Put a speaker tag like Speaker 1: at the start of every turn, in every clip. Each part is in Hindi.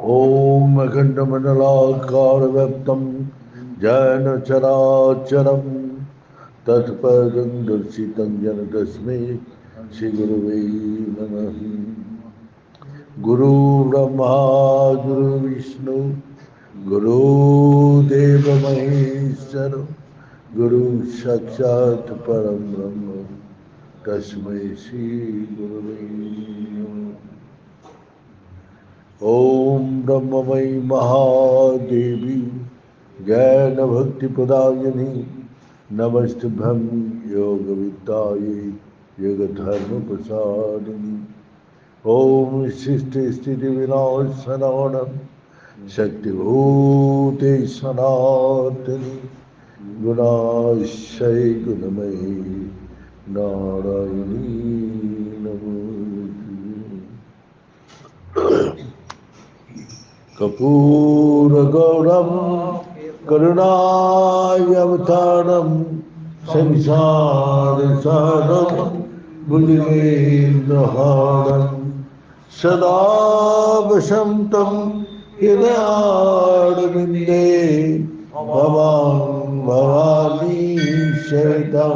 Speaker 1: ॐ अखण्डमण्डलाकारव्याप्तं येन चराचरं तत्पदं दर्शितं येन तस्मै श्रीगुरवे नमः। गुरुर्ब्रह्मा गुरुर्विष्णु गुरुदेव महेश्वर गुरु साक्षात् परं ब्रह्म तस्मै श्रीगुरवे नमः। ओम ब्रह्ममयी महादेवी ज्ञान भक्ति प्रदायिनी नमस्तुभ्यं योग विद्याये योग धर्म प्रसादिनी। ओम सृष्टि स्थिति विनाशनाय शक्तिभूते सनातनी गुणाश्रय गुणमयी नारायणी नमोस्तुते। कर्पूरगौरं करुणावतारं संसारसारं भुजगेन्द्रहारं सदा वसन्तं हृदयारविन्दे भवां भवानी शरणं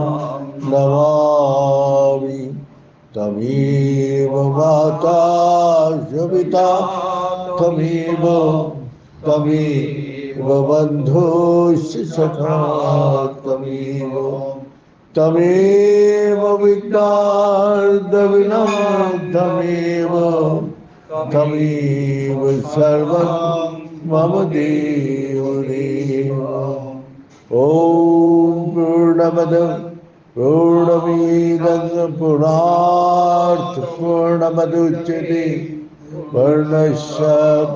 Speaker 1: नमामि। तमेव माता सविता तमेव बन्धुश्च सखा तमेव विद्यार्धविनोदमेव सर्वं मम देवदेव। ॐ पूर्णमद पूर्णमिदं पूर्णात् पूर्णमुदच्यते पूर्णस्य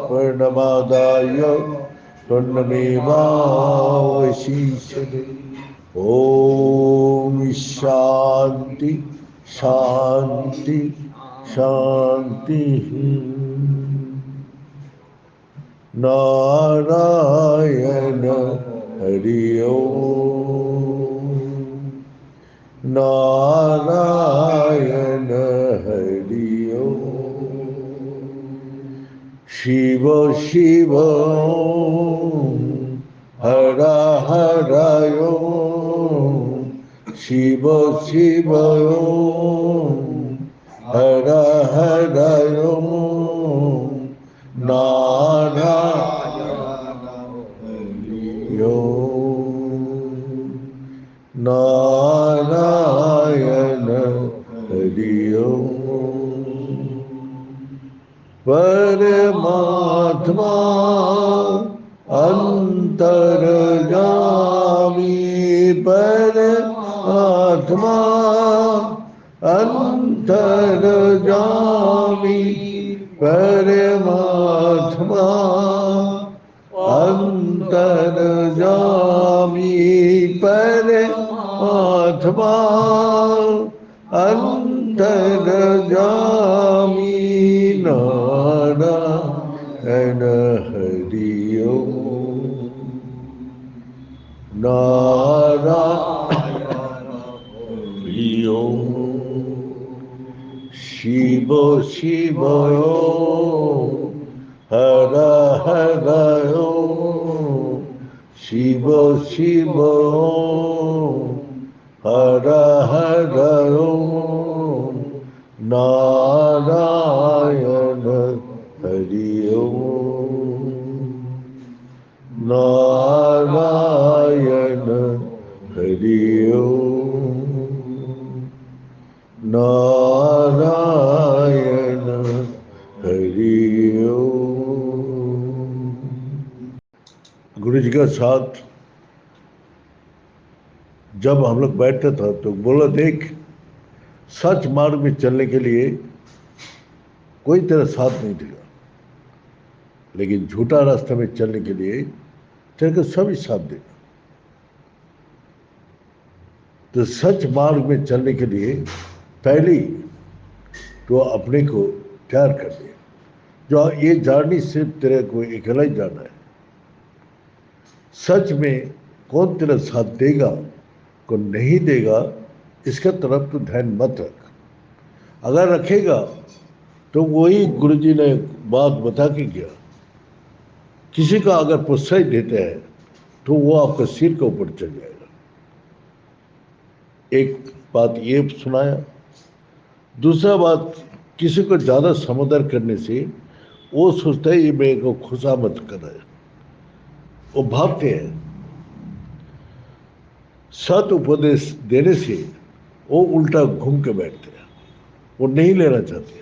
Speaker 1: पूर्णमादाय पूर्णमेवावशिष्यते। ॐ शान्ति शान्ति शान्तिः। नारायण हरि ओम नारायण हरि ओम। शिव शिव हर हर ओम शिव शिव हर हर ओम नारायण हरि ओम नारायण हरि ओम। परमात्मा अंतर्यामी परमात्मा अंतर्यामी परमात्मा अंतर्यामी परमात्मा अंतर्यामी नारायण हरि ओम नारायण हरि ओम। शिव शिव हर हर ओम शिव शिव हर हर ओम नारायण हरि ओम नारायण हरि ओम नारायण हरि ओम। गुरु जी का साथ जब हम लोग बैठते था तो बोला, देख सच मार्ग में चलने के लिए कोई तेरा साथ नहीं देगा, लेकिन झूठा रास्ते में चलने के लिए तेरे को सभी साथ देगा। तो सच मार्ग में चलने के लिए पहले तो अपने को तैयार कर दे। जो ये जर्नी सिर्फ तेरे को अकेला ही जाना है। सच में कौन तेरा साथ देगा कौन नहीं देगा इसका तरफ तो ध्यान मत रख। अगर रखेगा तो वही गुरुजी ने बात बता के गया किसी का अगर प्रोत्साहित देते हैं तो वो आपका सिर के ऊपर चढ़ जाएगा। एक बात ये सुनाया। दूसरा बात, किसी को ज़्यादा समझदार करने से वो सोचता है ये मेरे को खुशामद कर रहा है, वो भागते हैं। सत उपदेश देने से वो उल्टा घूम के बैठते हैं, वो नहीं लेना चाहते।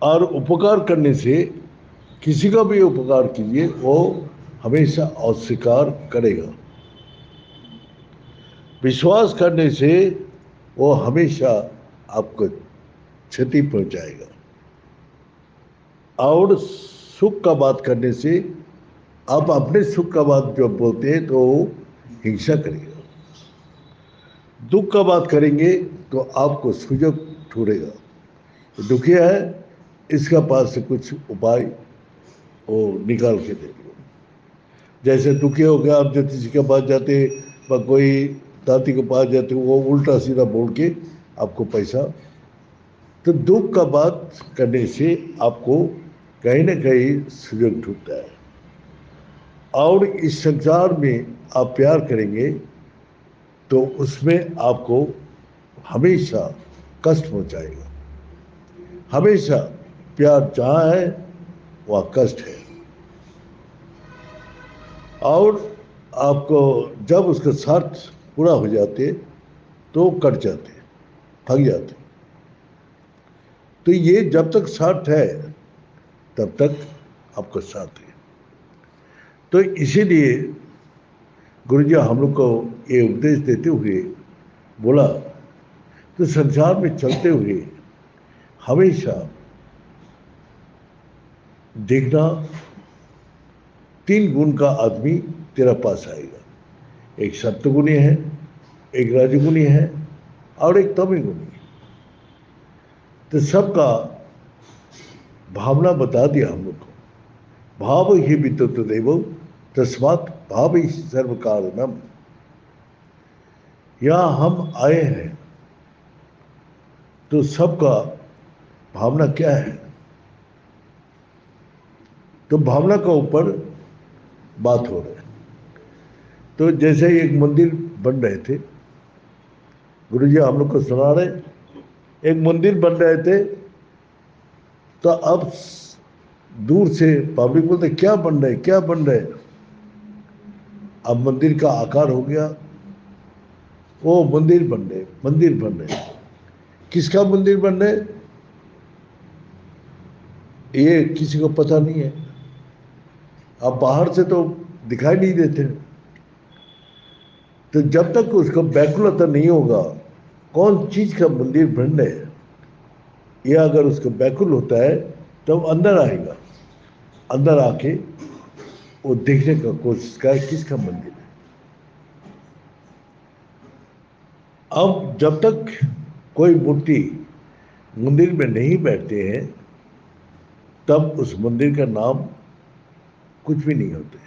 Speaker 1: और उपकार करने से, किसी का भी उपकार कीजिए, वो हमेशा अस्वीकार करेगा। विश्वास करने से वो हमेशा आपको क्षति पहुंचाएगा। और सुख का बात करने से, आप अपने सुख का बात जो बोलते हैं तो वो हिंसा करेगा। दुख का बात करेंगे तो आपको सुजग ढूंढेगा। दुखिया है, इसका पास से कुछ उपाय वो निकाल के दे दो। जैसे दुखी हो गया, आप ज्योतिषी के पास जाते व कोई दाती के पास जाते, वो उल्टा सीधा बोल के आपको पैसा। तो दुख का बात करने से आपको कहीं ना कहीं सुजग ढूंढता है। और इस संसार में आप प्यार करेंगे तो उसमें आपको हमेशा कष्ट पहुंचाएगा। हमेशा प्यार जहाँ है वहाँ कष्ट है। और आपको जब उसके शर्त पूरा हो जाते तो कट जाते, थक जाते। तो ये जब तक साथ है तब तक आपका साथ है। तो इसीलिए गुरु जी हम लोग को ये उपदेश देते हुए बोला, तो संसार में चलते हुए हमेशा देखना, 3 गुण का आदमी तेरा पास आएगा। एक सत्वगुणी है, एक रजगुणी है और एक तमोगुणी। तो सबका भावना बता दिया हम लोग को। भाव ही विद्युत देव तस्मात् भाव ही सर्व कारणम। यहाँ हम आए हैं तो सबका भावना क्या है, तो भावना का ऊपर बात हो रही है। तो जैसे एक मंदिर बन रहे थे, गुरु जी हम लोग को सुना रहे, एक मंदिर बन रहे थे। तो अब दूर से पब्लिक बोलते क्या बन रहे, क्या बन रहे। अब मंदिर का आकार हो गया, वो मंदिर बन रहे, मंदिर बन रहे। किसका मंदिर बन रहे ये किसी को पता नहीं है। अब बाहर से तो दिखाई नहीं देते। तो जब तक उसका व्याकुलता नहीं होगा कौन चीज का मंदिर बन रहे है, यह अगर उसका व्याकुल होता है तो अंदर आएगा। अंदर आके वो देखने का कोशिश करे किसका मंदिर है। अब जब तक कोई मूर्ति मंदिर में नहीं बैठते हैं तब उस मंदिर का नाम कुछ भी नहीं होते।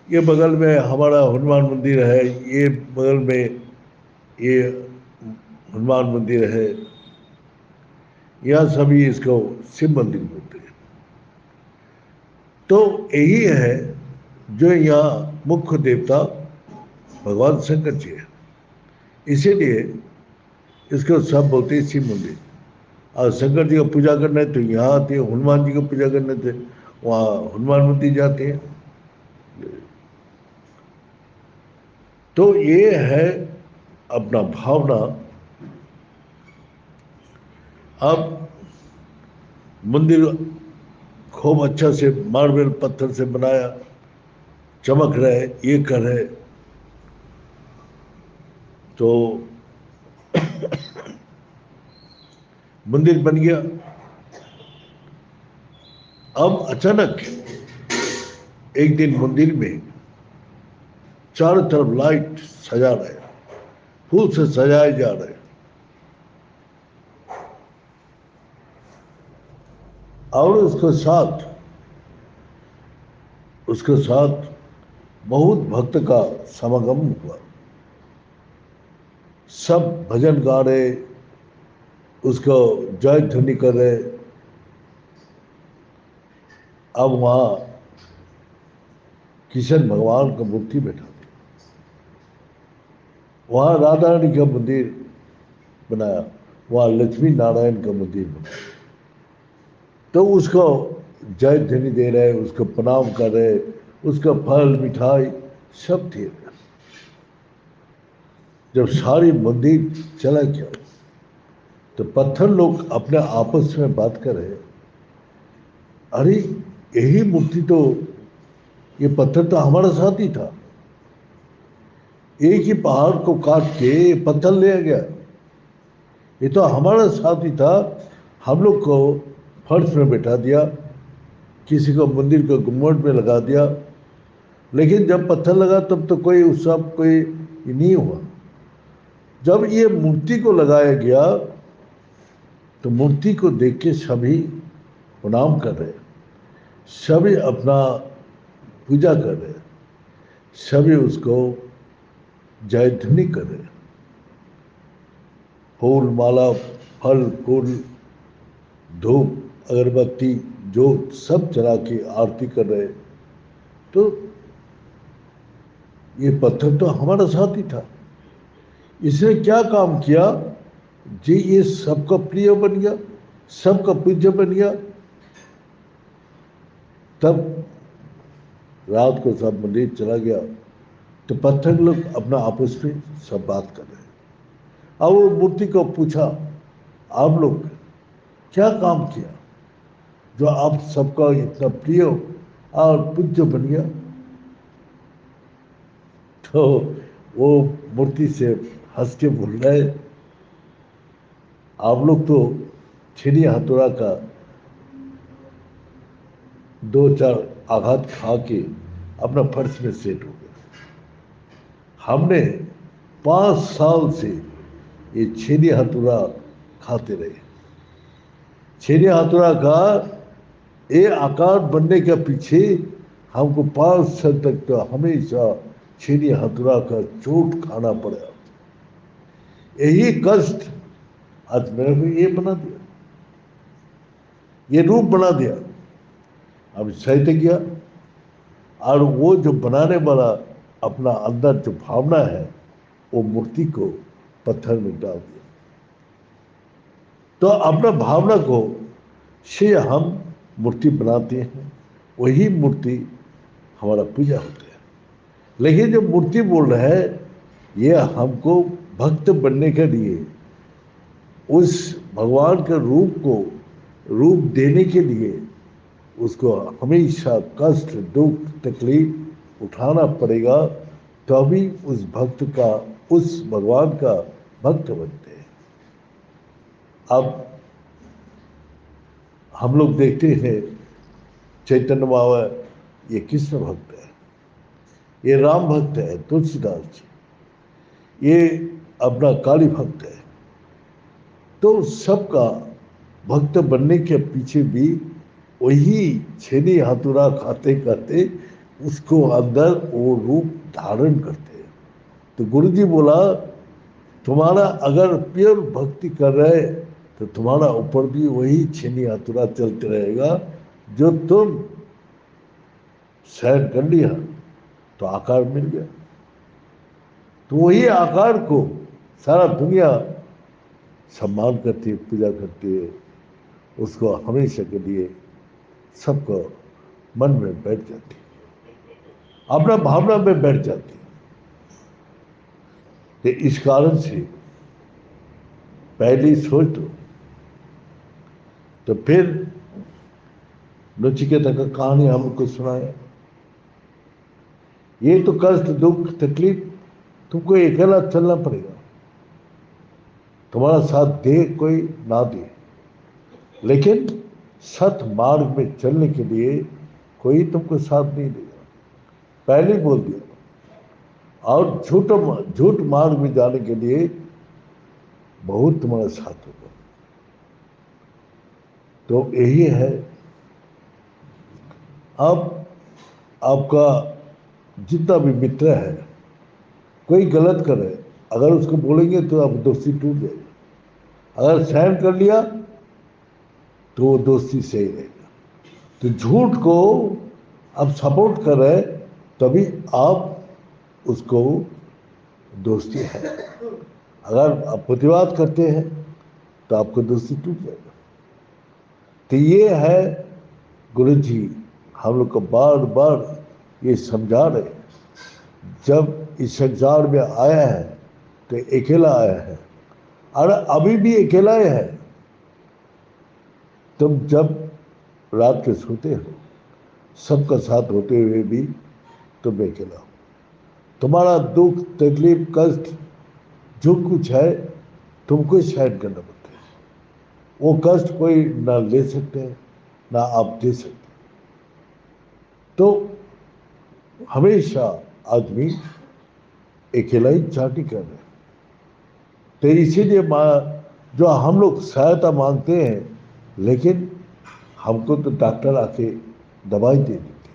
Speaker 1: ये बगल में हमारा हनुमान मंदिर है, ये बगल में ये हनुमान मंदिर है, यहाँ सभी इसको शिव मंदिर बोलते हैं। तो यही है जो यहाँ मुख्य देवता भगवान शंकर जी है, इसीलिए इसको सब बोलते हैं शिव मंदिर। और शंकर जी का पूजा करना है तो यहाँ आते हैं, हनुमान जी का पूजा करने थे वहाँ हनुमान मंदिर जाते हैं। तो ये है अपना भावना। अब मंदिर खूब अच्छा से मार्बल पत्थर से बनाया, चमक रहे, ये कर रहे। तो मंदिर बन गया। अब अचानक एक दिन मंदिर में चारों तरफ लाइट सजा रहे, फूल से सजाए जा रहे। और उसके साथ बहुत भक्त का समागम हुआ। सब भजन गा रहे, उसको जय ध्वनि कर रहे। अब वहाँ किशन भगवान का मूर्ति बैठा दिया, वहाँ राधा रानी का मंदिर बनाया, वहाँ लक्ष्मी नारायण का मंदिर बनाया। तो उसको जय ध्वनि दे रहे, उसको प्रणाम कर रहे, उसका फल मिठाई सब दे रहे। जब सारी मंदिर चला गया तो पत्थर लोग अपने आपस में बात कर रहे, अरे यही मूर्ति तो, ये पत्थर तो हमारा साथी था, एक ही पहाड़ को काट के पत्थर ले गया, ये तो हमारा साथी था, हम लोग को फर्श में बैठा दिया, किसी को मंदिर के गुम्बद में लगा दिया, लेकिन जब पत्थर लगा तब तो कोई उस सब कोई नहीं हुआ। जब ये मूर्ति को लगाया गया तो मूर्ति को देख के सभी प्रणाम कर रहे, सभी अपना पूजा कर रहे, सभी उसको जय ध्वनि कर रहे, फूल माला फल फूल धूप अगरबत्ती जोत सब जला के आरती कर रहे। तो ये पत्थर तो हमारा साथी था, इसने क्या काम किया जी, ये सबका प्रिय बन गया, सबका पूज्य बन गया। तब रात को सब मंदिर चला गया तो पत्थर लोग अपना आपस में सब बात कर रहे। अब वो मूर्ति को पूछा, आप लोग क्या काम किया जो आप सबका इतना प्रिय और पूज्य बन गया? तो वो मूर्ति से हंस के बोल रहे, आप लोग तो छेनी हथौड़ा का दो चार आघात खा के अपना फर्श में सेट हो गया, हमने 5 साल से ये छेनी हथौड़ा खाते रहे। छेनी हथौड़ा का ये आकार बनने के पीछे हमको 5 साल तक तो हमेशा छेनी हथौड़ा का चोट खाना पड़ा। यही कष्ट आज मेरे को ये बना दिया, ये रूप बना दिया। अब सहित गया, और वो जो बनाने वाला अपना अंदर जो भावना है वो मूर्ति को पत्थर में डाल दिया। तो अपना भावना को से हम मूर्ति बनाते हैं, वही मूर्ति हमारा पूजा होता है। लेकिन जो मूर्ति बोल रहा है ये हमको भक्त बनने के लिए, उस भगवान के रूप को रूप देने के लिए उसको हमेशा कष्ट दुख तकलीफ उठाना पड़ेगा, तभी उस भक्त का, उस भगवान का भक्त बनते हैं। अब हम लोग देखते हैं चैतन्य बाबा ये कृष्ण भक्त है, ये राम भक्त है, तुलसीदास जी ये अपना काली भक्त है। तो सबका भक्त बनने के पीछे भी वही छेनी हथौड़ा खाते खाते उसको अंदर वो रूप धारण करते हैं। तो गुरु जी बोला, तुम्हारा अगर प्योर भक्ति कर रहे तो तुम्हारा ऊपर भी वही छेनी हथौड़ा चलते रहेगा, जो तुम सहन कर लिया तो आकार मिल गया। तो वही आकार को सारा दुनिया सम्मान करती है, पूजा करती है, उसको हमेशा के लिए सबको मन में बैठ जाती है, अपना भावना में बैठ जाती है। तो इस कारण से पहली सोच तो फिर नचिकेता का कहानी हमको सुनाया, ये तो कष्ट दुख तकलीफ तुमको अकेला चलना पड़ेगा, तुम्हारा साथ दे कोई ना दे, लेकिन सत मार्ग में चलने के लिए कोई तुमको साथ नहीं देगा, पहले बोल दिया। और झूठ मार्ग में जाने के लिए बहुत तुम्हारा साथ होगा। तो यही है, अब आपका जितना भी मित्र है कोई गलत करे, अगर उसको बोलेंगे तो आप दोस्ती टूट जाएगी, अगर सहन कर लिया तो वो दोस्ती सही रहेगा। तो झूठ को आप सपोर्ट कर रहे हैं, तभी आप उसको दोस्ती है। अगर आप प्रतिवाद करते हैं तो आपको दोस्ती टूट जाएगा। तो ये है गुरु जी हम लोग को बार बार ये समझा रहे हैं, जब इस संसार में आया है तो अकेला आया है, और अभी भी अकेला ही है। तुम जब रात के सोते हो, सबका साथ होते हुए भी तुम अकेला हो। तुम्हारा दुख, तकलीफ, कष्ट जो कुछ है तुमको शायद करना पड़ता है। वो कष्ट कोई ना ले सकते ना आप दे सकते। तो हमेशा आदमी अकेला ही चाटी कर रहे हैं। तो इसीलिए जो हम लोग सहायता मांगते हैं, लेकिन हमको तो डॉक्टर आके दवाई दे देते,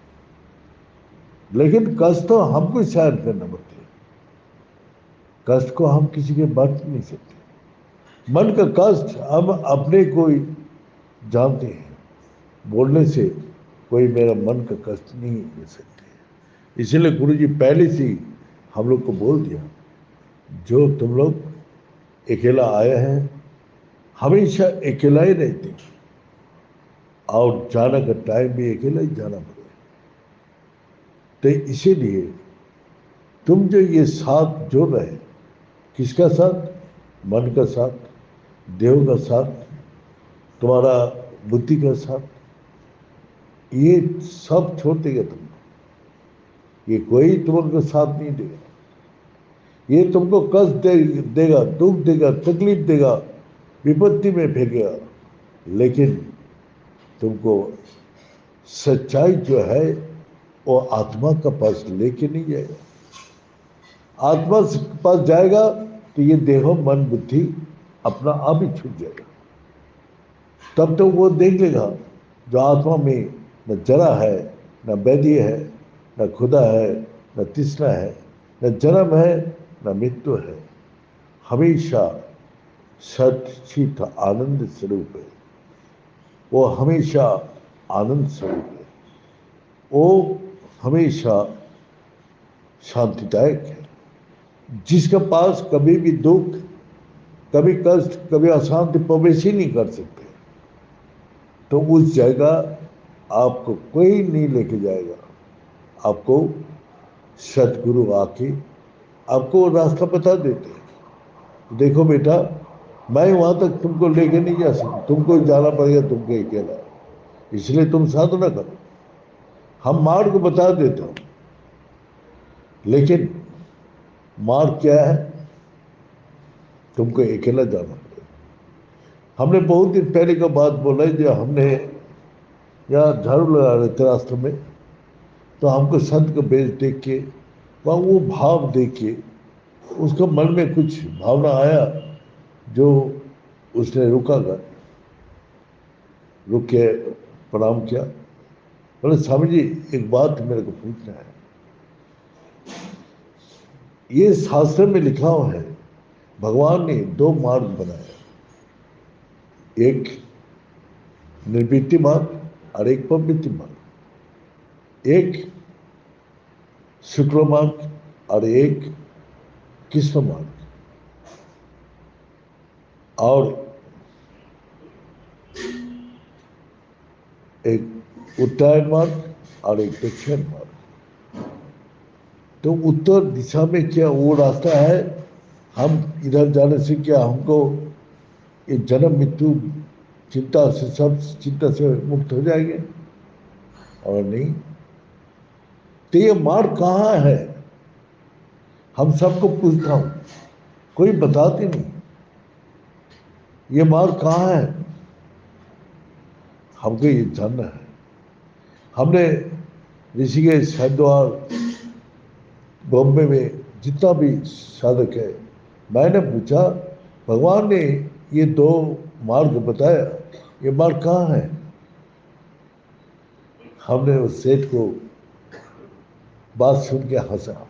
Speaker 1: लेकिन कष्ट तो हमको सहन करना पड़ता है। कष्ट को हम किसी के बांट नहीं सकते। मन का कष्ट हम अपने को ही जानते हैं। बोलने से कोई मेरा मन का कष्ट नहीं ले सकते। इसीलिए गुरु जी पहले से ही हम लोग को बोल दिया, जो तुम लोग अकेला आए हैं, हमेशा अकेला ही रहते, और जाना का टाइम भी अकेला ही जाना पड़ेगा। तो इसीलिए तुम जो ये साथ जोड़ रहे, किसका साथ? मन का साथ, देह का साथ, तुम्हारा बुद्धि का साथ, ये सब छोड़ देगा तुम। ये कोई तुमको साथ नहीं देगा। ये तुमको कष्ट देगा, दुख देगा, तकलीफ देगा, विपत्ति में फेंकेगा, लेकिन तुमको सच्चाई जो है वो आत्मा का पास लेके नहीं जाएगा। आत्मा के पास जाएगा तो ये देहो मन बुद्धि अपना आप ही छूट जाएगा। तब तो वो देख लेगा जो आत्मा में न जरा है, न व्याधि है, न खुदा है, न तृष्णा है, न जन्म है, न मृत्यु है, हमेशा सत चित आनंद स्वरूप है। वो हमेशा आनंद स्वरूप है। वो हमेशा शांतिदायक है। जिसके पास कभी भी दुख, कभी कष्ट, कभी अशांति प्रवेश ही नहीं कर सकते, तो उस जगह आपको कोई नहीं लेके जाएगा। आपको सतगुरु आके आपको रास्ता बता देते हैं। देखो बेटा, मैं वहां तक तुमको लेके नहीं जा सकता, तुमको जाना पड़ेगा, तुमको अकेला, इसलिए तुम साधना करो। हम मार्ग बता देते हो, लेकिन मार्ग क्या है? तुमको अकेला जाना पड़ेगा। हमने बहुत दिन पहले का बात बोला है, जो हमने यहाँ झाड़ू लगा रहे थे रास्ते में, तो हमको संत का बेच देख के, वहाँ वो भाव देख के उसका मन में कुछ भावना आया, जो उसने रुका कर, रुक के प्रणाम किया। बोले स्वामी जी एक बात मेरे को पूछना है। ये शास्त्र में लिखा हुआ है, भगवान ने दो मार्ग बनाया, एक निर्वृत्ति मार्ग और एक प्रवृत्ति मार्ग, एक शुक्र मार्ग और एक कृष्ण मार्ग, और एक उत्तरायण मार्ग और एक दक्षिण मार्ग। तो उत्तर दिशा में क्या वो रास्ता है, हम इधर जाने से क्या हमको ये जन्म मृत्यु चिंता से, सब चिंता से मुक्त हो जाएंगे? और नहीं। तो ये मार्ग कहाँ है? हम सबको पूछता हूं, कोई बताते नहीं। ये मार्ग कहाँ है? हमको ये जानना है। हमने ऋषिकेश, हरिद्वार, बॉम्बे में जितना भी साधक है, मैंने पूछा भगवान ने ये दो मार्ग बताया, ये मार्ग कहाँ है? हमने उस सेठ को बात सुन के हंसा,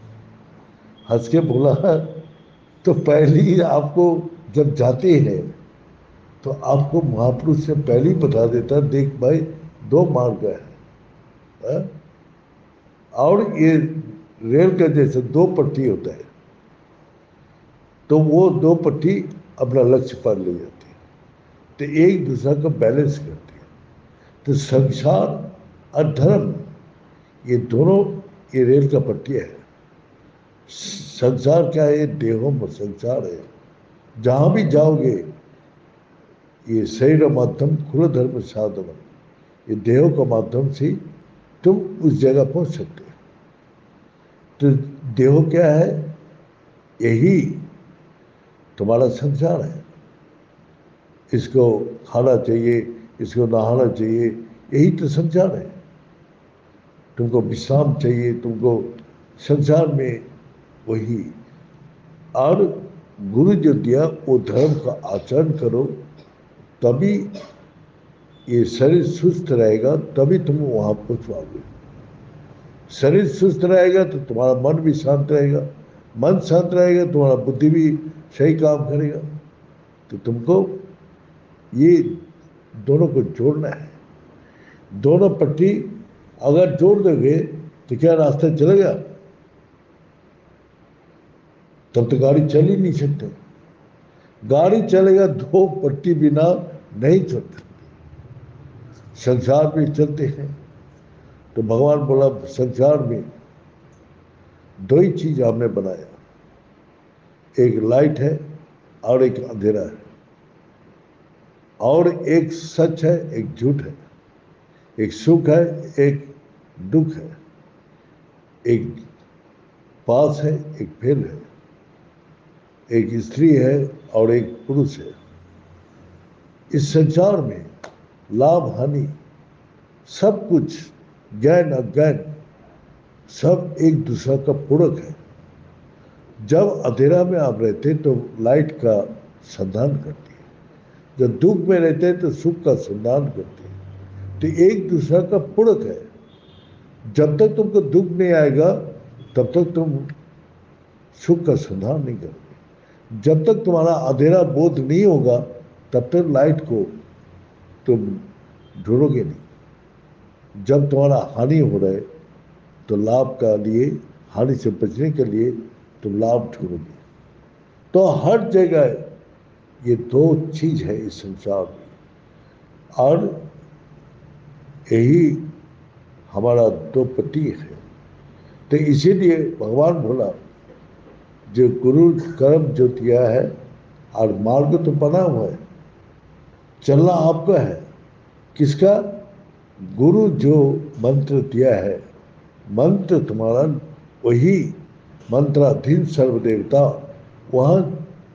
Speaker 1: हंस के बोला तो पहले ही आपको जब जाते हैं तो आपको महापुरुष से पहले ही बता देता, देख भाई दो मार्ग है, हाँ? और ये रेल का जैसे दो पट्टी होता है, तो वो दो पट्टी अपना लक्ष्य पर ले जाती है, तो एक दूसरा का बैलेंस करती है। तो संसार और धर्म, ये दोनों ये रेल का पट्टिया है। संसार क्या है? देहों में संसार है। जहां भी जाओगे, ये शरीर माध्यम कुल धर्म साधन, ये देहों का माध्यम से तुम उस जगह पहुंच सकते हो। तो देह क्या है? यही तुम्हारा संसार है। इसको खाना चाहिए, इसको नहाना चाहिए, यही तो संसार है। तुमको विश्राम चाहिए, तुमको संसार में वही। और गुरु जो दिया वो धर्म का आचरण करो, तभी ये शरीर सुस्त रहेगा, तभी तुम वहां पहुंच पाओगे। शरीर सुस्त रहेगा तो तुम्हारा मन भी शांत रहेगा, मन शांत रहेगा तुम्हारा बुद्धि भी सही काम करेगा। तो तुमको ये दोनों को जोड़ना है। दोनों पट्टी अगर जोड़ दोगे तो क्या रास्ता चलेगा? तब तो गाड़ी चल ही नहीं सकते। गाड़ी चलेगा दो पट्टी बिना नहीं चलती। संसार में चलते हैं तो भगवान बोला संसार में दो ही चीज हमने बनाया, एक लाइट है और एक अंधेरा है, और एक सच है एक झूठ है, एक सुख है एक दुख है, एक पास है एक फेल है, एक स्त्री है और एक पुरुष है। इस संसार में लाभ हानि सब कुछ, ज्ञान अज्ञान सब एक दूसरा का पूरक है। जब अंधेरा में आप रहते तो लाइट का संधान करती है, जब दुख में रहते हैं तो सुख का संधान करती है। तो एक दूसरा का पूरक है। जब तक तुमको दुख नहीं आएगा तब तक तुम सुख का संधान नहीं करोगे। जब तक तुम्हारा अंधेरा बोध नहीं होगा तब तक लाइट को तुम ढूंढोगे नहीं। जब तुम्हारा हानि हो रहा है तो लाभ का लिए, हानि से बचने के लिए तुम लाभ ढूंढोगे। तो हर जगह ये दो चीज है इस संसार में, और यही हमारा दो पट्टी है। तो इसीलिए भगवान बोला जो गुरु कर्म जो दिया है और मार्ग तो बना हुआ है, चलना आपका है। किसका? गुरु जो मंत्र दिया है, मंत्र तुम्हारा वही मंत्राधीन सर्वदेवता वहां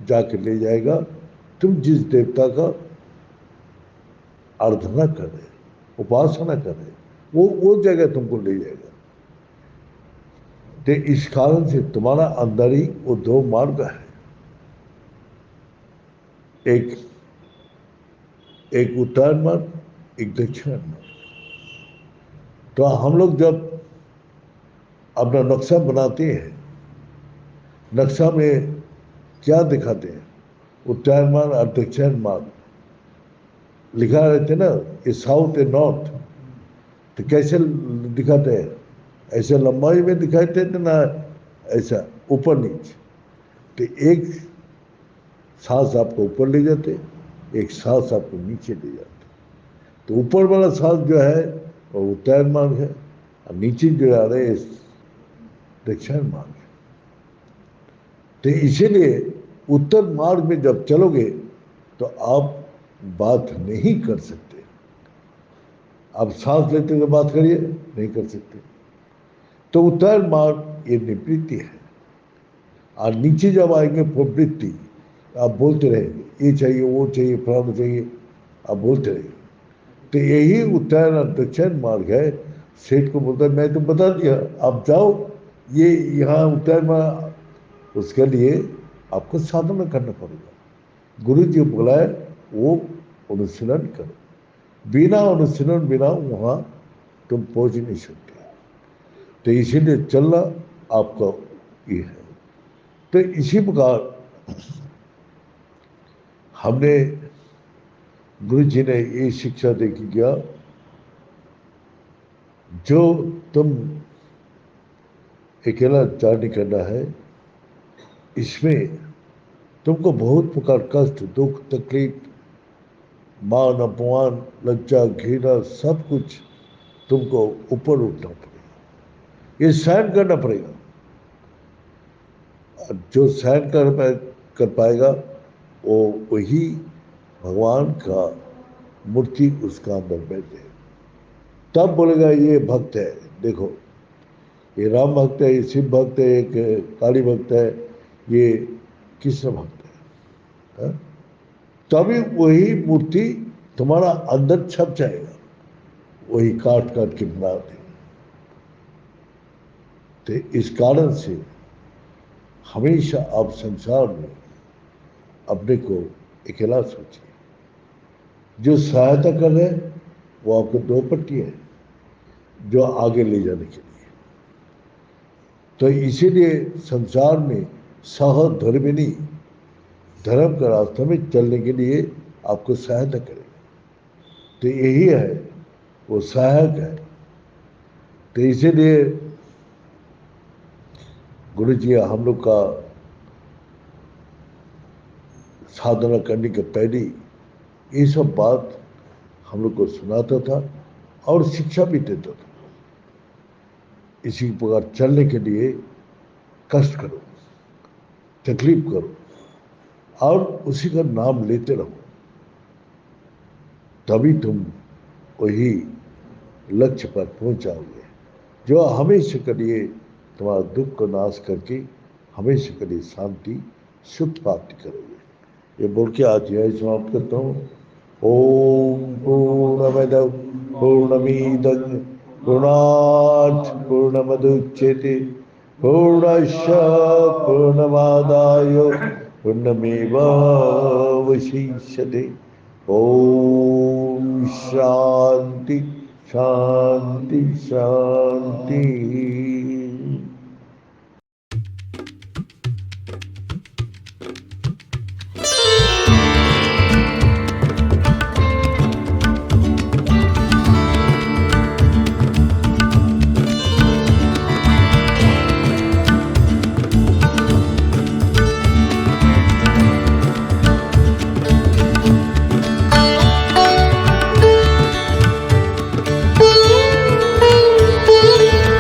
Speaker 1: जाकर ले जाएगा। तुम जिस देवता का आराधना कर रहे, उपासना कर रहे, वो जगह तुमको ले जाएगा। तो इस कारण से तुम्हारा अंदर ही वो दो मार्ग है, एक एक उत्तर मार्ग, एक दक्षिण मार्ग। तो हम लोग जब अपना नक्शा बनाते हैं, नक्शा में क्या दिखाते हैं? उत्तर मार्ग और दक्षिण मार्ग लिखा रहते ना, ये साउथ ए नॉर्थ। तो कैसे दिखाते हैं? ऐसे लंबाई में दिखाते थे ना, ऐसा ऊपर नीचे। तो एक सांस आपको ऊपर ले जाते, एक सांस आपको नीचे ले जाते। तो ऊपर वाला सांस जो है वो उत्तर मार्ग है, और नीचे जो आ रहे हैं दक्षिण मार्ग है। तो इसीलिए उत्तर मार्ग में जब चलोगे तो आप बात नहीं कर सकते। आप सांस लेते हुए बात करिए, नहीं कर सकते। तो उत्तर मार्ग ये निवृत्ति है, और नीचे जब आएंगे प्रवृत्ति, आप बोलते रहेंगे ये चाहिए वो चाहिए फलाना चाहिए, आप बोलते रहेंगे। तो यही उत्तर और दक्षिण मार्ग है। सेठ को बोलता है मैं तो बता दिया, आप जाओ ये यहाँ उत्तर मार्ग, उसके लिए आपको साधना करना पड़ेगा। गुरु जी बोला है वो अनुशीलन करो, बिना अनुशीलन बिना वहाँ तुम पहुँच नहीं सकते। तो इसीलिए चलना आपका ये है। तो इसी प्रकार हमने, गुरु जी ने ये शिक्षा दे के गया जो तुम अकेला जर्नी करना है, इसमें तुमको बहुत प्रकार कष्ट, दुख, तकलीफ, मान, अपमान, लज्जा, घृणा, सब कुछ तुमको ऊपर उठना पड़ेगा, ये सहन करना पड़ेगा। और जो सहन कर पाएगा वो वही भगवान का मूर्ति उसका अंदर बैठ जाएगा। तब बोलेगा ये भक्त है, देखो ये राम भक्त है, ये शिव भक्त है, एक काली भक्त है, ये कृष्ण भक्त है। तभी वही मूर्ति तुम्हारा अंदर छप जाएगा, वही काट काट के बना देगा। तो इस कारण से हमेशा आप संसार में अपने को अकेला सोचिए। जो सहायता कर रहे हैं वो आपको दो पट्टी है, जो आगे ले जाने के लिए। तो इसीलिए संसार में सहधर्मिणी, धर्म का रास्ते में चलने के लिए आपको सहायता करेगा। तो यही है, वो सहायक है। तो इसीलिए गुरु जी हम लोग का साधना करने के पहले ये सब बात हम लोग को सुनाता था और शिक्षा भी देता था। इसी प्रकार चलने के लिए कष्ट करो, तकलीफ करो और उसी का नाम लेते रहो, तभी तुम वही लक्ष्य पर पहुंच जाओगे, जो हमेशा के लिए तुम्हारा दुख को नाश करके हमेशा के लिए शांति, सुख प्राप्ति करोगे। ये बोल के आज यह समाप्त करता हूँ। ओम पूर्णमद पूर्णमीदं पूर्णात् पूर्णमुदच्यते पूर्णस्य पूर्णमादाय पूर्णमेवावशिष्यते। ओम शांति शांति शांति।